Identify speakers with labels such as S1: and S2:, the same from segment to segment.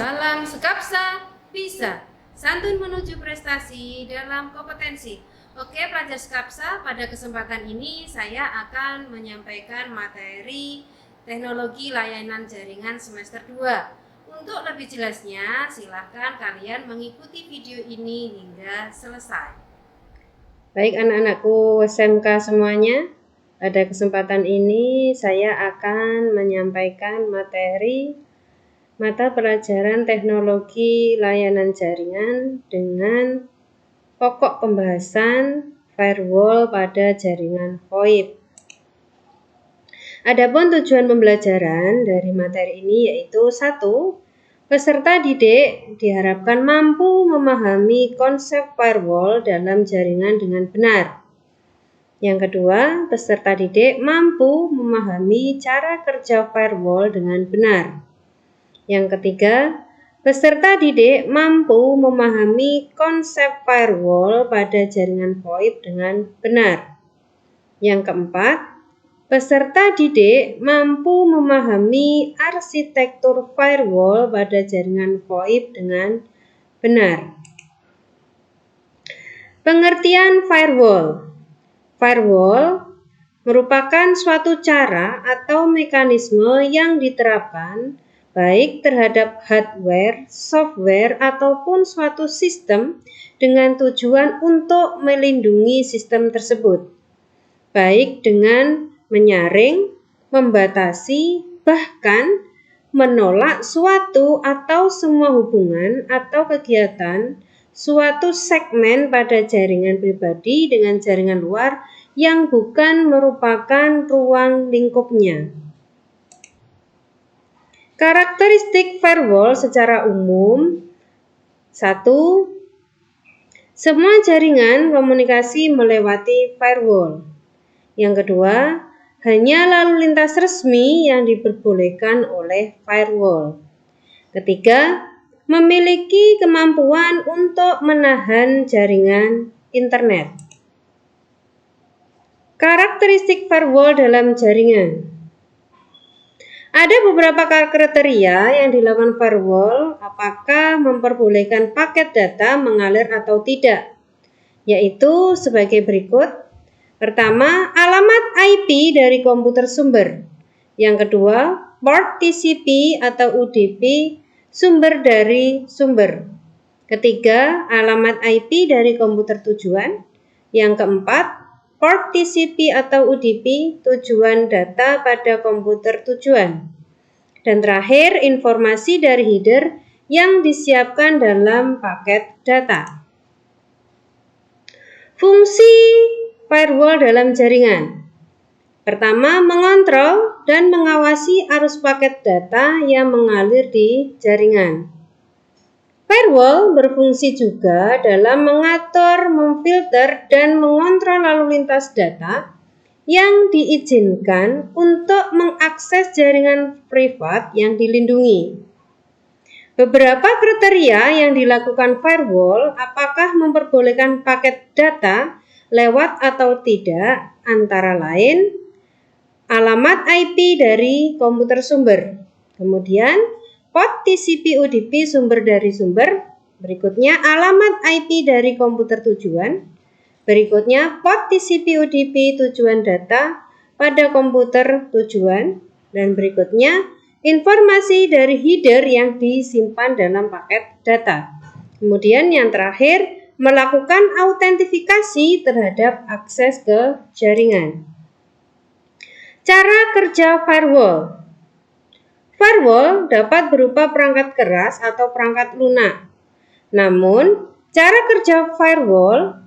S1: Salam Sukapsa, bisa santun menuju prestasi dalam kompetensi. Oke pelajar Sukapsa, pada kesempatan ini saya akan menyampaikan materi teknologi layanan jaringan semester 2. Untuk lebih jelasnya, silahkan kalian mengikuti video ini hingga selesai. Baik anak-anakku SMK semuanya, pada kesempatan ini saya akan menyampaikan materi mata pelajaran teknologi layanan jaringan dengan pokok pembahasan firewall pada jaringan VoIP. Adapun tujuan pembelajaran dari materi ini yaitu 1. Peserta didik diharapkan mampu memahami konsep firewall dalam jaringan dengan benar. Yang kedua, peserta didik mampu memahami cara kerja firewall dengan benar. Yang ketiga, peserta didik mampu memahami konsep firewall pada jaringan VoIP dengan benar. Yang keempat, peserta didik mampu memahami arsitektur firewall pada jaringan VoIP dengan benar. Pengertian firewall. Firewall merupakan suatu cara atau mekanisme yang diterapkan baik terhadap hardware, software, ataupun suatu sistem dengan tujuan untuk melindungi sistem tersebut, baik dengan menyaring, membatasi, bahkan menolak suatu atau semua hubungan atau kegiatan suatu segmen pada jaringan pribadi dengan jaringan luar yang bukan merupakan ruang lingkupnya. Karakteristik firewall secara umum. 1. Semua jaringan komunikasi melewati firewall. Yang kedua, hanya lalu lintas resmi yang diperbolehkan oleh firewall. Ketiga, memiliki kemampuan untuk menahan jaringan internet. Karakteristik firewall dalam jaringan. Ada beberapa kriteria yang dilakukan firewall apakah memperbolehkan paket data mengalir atau tidak, yaitu sebagai berikut. Pertama, alamat IP dari komputer sumber. Yang kedua, port TCP atau UDP sumber dari sumber. Ketiga, alamat IP dari komputer tujuan. Yang keempat, port TCP atau UDP tujuan data pada komputer tujuan. Dan terakhir, informasi dari header yang disiapkan dalam paket data. Fungsi firewall dalam jaringan. Pertama, mengontrol dan mengawasi arus paket data yang mengalir di jaringan. Firewall berfungsi juga dalam mengatur, memfilter, dan mengontrol lalu lintas data yang diizinkan untuk mengakses jaringan privat yang dilindungi. Beberapa kriteria yang dilakukan firewall apakah memperbolehkan paket data lewat atau tidak, antara lain alamat IP dari komputer sumber, kemudian port TCP UDP sumber dari sumber, berikutnya alamat IP dari komputer tujuan, berikutnya port TCP UDP tujuan data pada komputer tujuan, dan berikutnya informasi dari header yang disimpan dalam paket data. Kemudian yang terakhir, melakukan autentifikasi terhadap akses ke jaringan. Cara kerja firewall. Firewall dapat berupa perangkat keras atau perangkat lunak. Namun, cara kerja firewall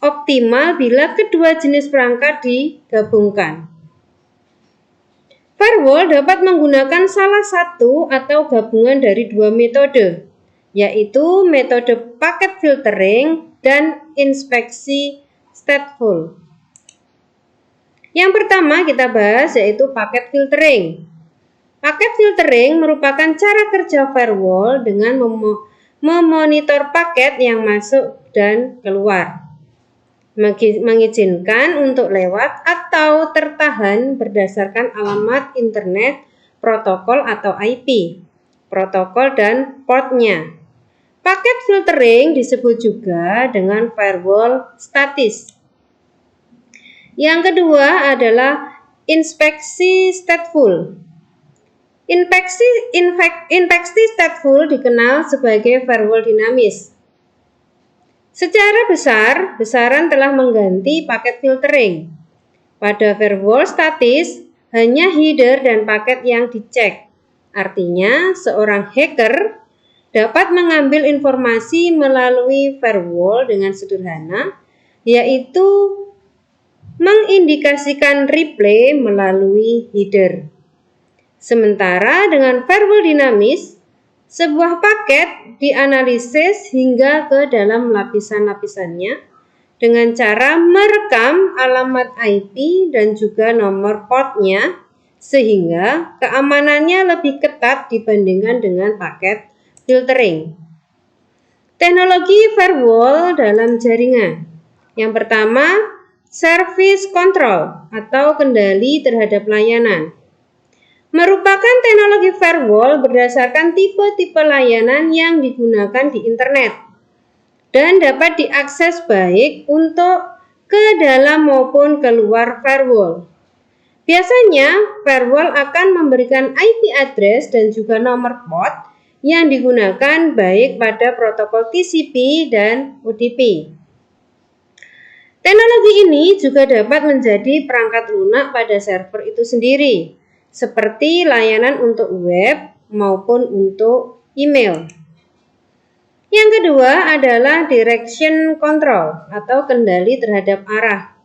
S1: optimal bila kedua jenis perangkat digabungkan. Firewall dapat menggunakan salah satu atau gabungan dari dua metode, yaitu metode packet filtering dan inspeksi stateful. Yang pertama kita bahas yaitu packet filtering. Packet filtering merupakan cara kerja firewall dengan memonitor paket yang masuk dan keluar, mengizinkan untuk lewat atau tertahan berdasarkan alamat internet, protokol atau IP. protokol dan portnya. Paket filtering disebut juga dengan firewall statis. Yang kedua adalah inspeksi stateful. Inspeksi stateful dikenal sebagai firewall dinamis. Secara besar, besaran telah mengganti paket filtering. Pada firewall statis, hanya header dan paket yang dicek. Artinya, seorang hacker dapat mengambil informasi melalui firewall dengan sederhana, yaitu mengindikasikan replay melalui header. Sementara dengan firewall dinamis, sebuah paket dianalisis hingga ke dalam lapisan-lapisannya dengan cara merekam alamat IP dan juga nomor portnya sehingga keamanannya lebih ketat dibandingkan dengan paket filtering. Teknologi firewall dalam jaringan. Yang pertama, service control atau kendali terhadap layanan. Merupakan teknologi firewall berdasarkan tipe-tipe layanan yang digunakan di internet dan dapat diakses baik untuk ke dalam maupun keluar firewall. Biasanya, firewall akan memberikan IP address dan juga nomor port yang digunakan baik pada protokol TCP dan UDP. Teknologi ini juga dapat menjadi perangkat lunak pada server itu sendiri, seperti layanan untuk web maupun untuk email. Yang kedua adalah direction control atau kendali terhadap arah.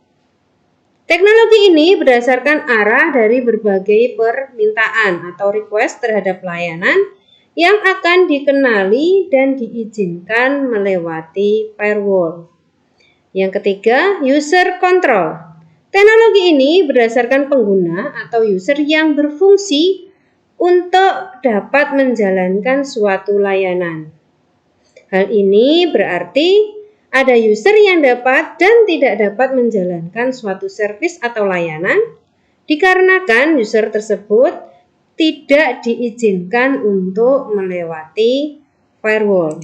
S1: Teknologi ini berdasarkan arah dari berbagai permintaan atau request terhadap layanan yang akan dikenali dan diizinkan melewati firewall. Yang ketiga, user control. Teknologi ini berdasarkan pengguna atau user yang berfungsi untuk dapat menjalankan suatu layanan. Hal ini berarti ada user yang dapat dan tidak dapat menjalankan suatu service atau layanan dikarenakan user tersebut tidak diizinkan untuk melewati firewall.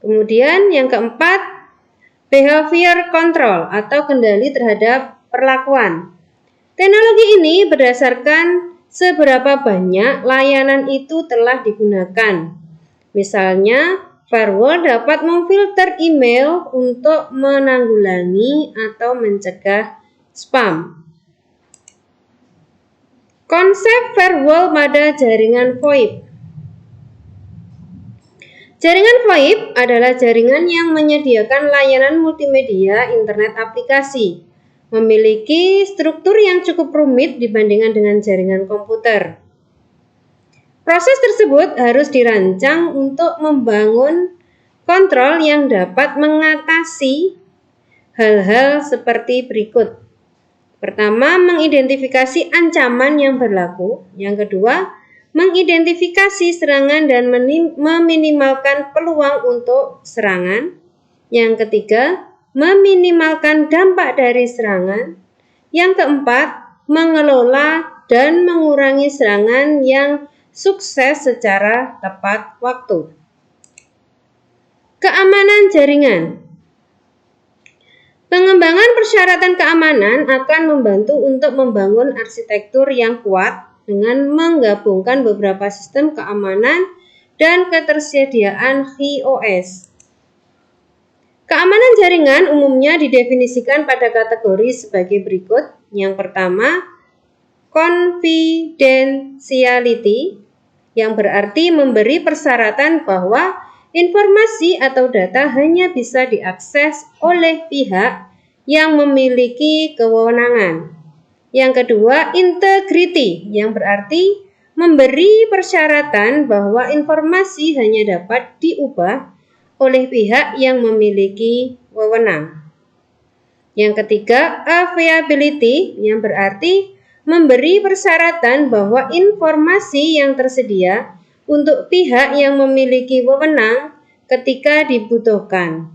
S1: Kemudian yang keempat, behavior control atau kendali terhadap perlakuan. Teknologi ini berdasarkan seberapa banyak layanan itu telah digunakan. Misalnya, firewall dapat memfilter email untuk menanggulangi atau mencegah spam. Konsep firewall pada jaringan VoIP. Jaringan VoIP adalah jaringan yang menyediakan layanan multimedia internet aplikasi, memiliki struktur yang cukup rumit dibandingkan dengan jaringan komputer. Proses tersebut harus dirancang untuk membangun kontrol yang dapat mengatasi hal-hal seperti berikut. Pertama, mengidentifikasi ancaman yang berlaku. Yang kedua, mengidentifikasi serangan dan meminimalkan peluang untuk serangan. Yang ketiga, meminimalkan dampak dari serangan. Yang keempat, mengelola dan mengurangi serangan yang sukses secara tepat waktu. Keamanan jaringan. Pengembangan persyaratan keamanan akan membantu untuk membangun arsitektur yang kuat dengan menggabungkan beberapa sistem keamanan dan ketersediaan QoS. Keamanan jaringan umumnya didefinisikan pada kategori sebagai berikut. Yang pertama, confidentiality, yang berarti memberi persyaratan bahwa informasi atau data hanya bisa diakses oleh pihak yang memiliki kewenangan. Yang kedua, integrity, yang berarti memberi persyaratan bahwa informasi hanya dapat diubah oleh pihak yang memiliki wewenang. Yang ketiga, availability, yang berarti memberi persyaratan bahwa informasi yang tersedia untuk pihak yang memiliki wewenang ketika dibutuhkan.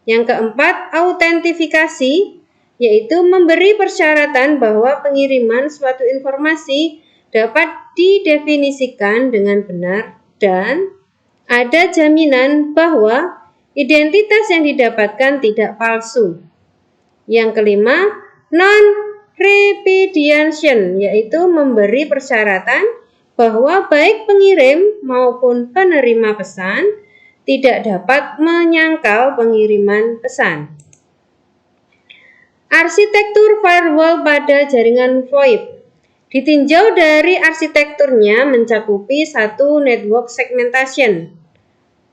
S1: Yang keempat, autentifikasi, yaitu memberi persyaratan bahwa pengiriman suatu informasi dapat didefinisikan dengan benar dan ada jaminan bahwa identitas yang didapatkan tidak palsu. Yang kelima, non-repudiation, yaitu memberi persyaratan bahwa baik pengirim maupun penerima pesan tidak dapat menyangkal pengiriman pesan. Arsitektur firewall pada jaringan VoIP ditinjau dari arsitekturnya mencakupi satu network segmentation.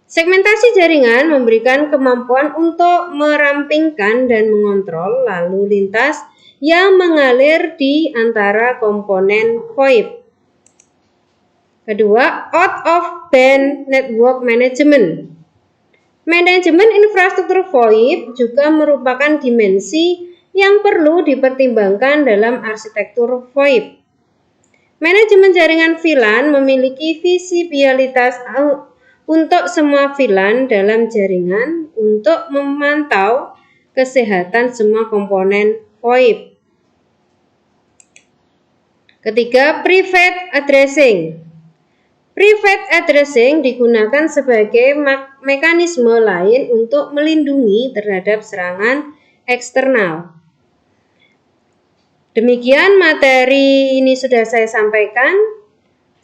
S1: Segmentasi jaringan memberikan kemampuan untuk merampingkan dan mengontrol lalu lintas yang mengalir di antara komponen VoIP. Kedua, out-of-band network management. Manajemen infrastruktur VoIP juga merupakan dimensi yang perlu dipertimbangkan dalam arsitektur VoIP. Manajemen jaringan VLAN memiliki visibilitas untuk semua VLAN dalam jaringan untuk memantau kesehatan semua komponen VoIP. Ketiga, private addressing. Private addressing digunakan sebagai mekanisme lain untuk melindungi terhadap serangan eksternal. Demikian materi ini sudah saya sampaikan.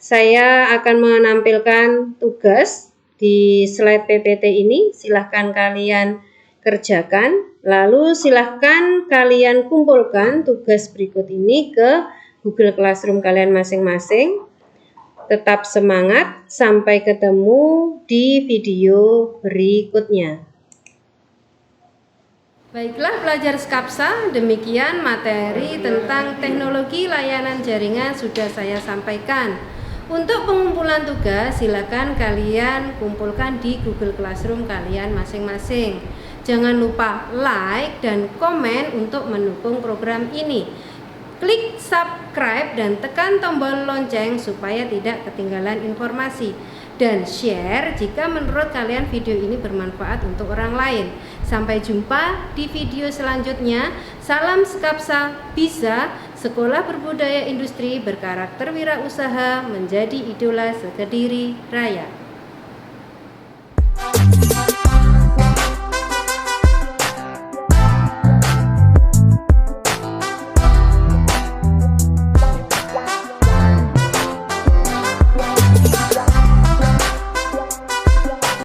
S1: Saya akan menampilkan tugas di slide PPT ini. Silahkan kalian kerjakan. Lalu silahkan kalian kumpulkan tugas berikut ini ke Google Classroom kalian masing-masing. Tetap semangat. Sampai ketemu di video berikutnya. Baiklah pelajar Skapsa, demikian materi tentang teknologi layanan jaringan sudah saya sampaikan. Untuk pengumpulan tugas, silakan kalian kumpulkan di Google Classroom kalian masing-masing. Jangan lupa like dan komen untuk mendukung program ini. Klik subscribe dan tekan tombol lonceng supaya tidak ketinggalan informasi. Dan share jika menurut kalian video ini bermanfaat untuk orang lain. Sampai jumpa di video selanjutnya. Salam Skapsa bisa, sekolah berbudaya industri berkarakter wirausaha menjadi idola sekediri raya.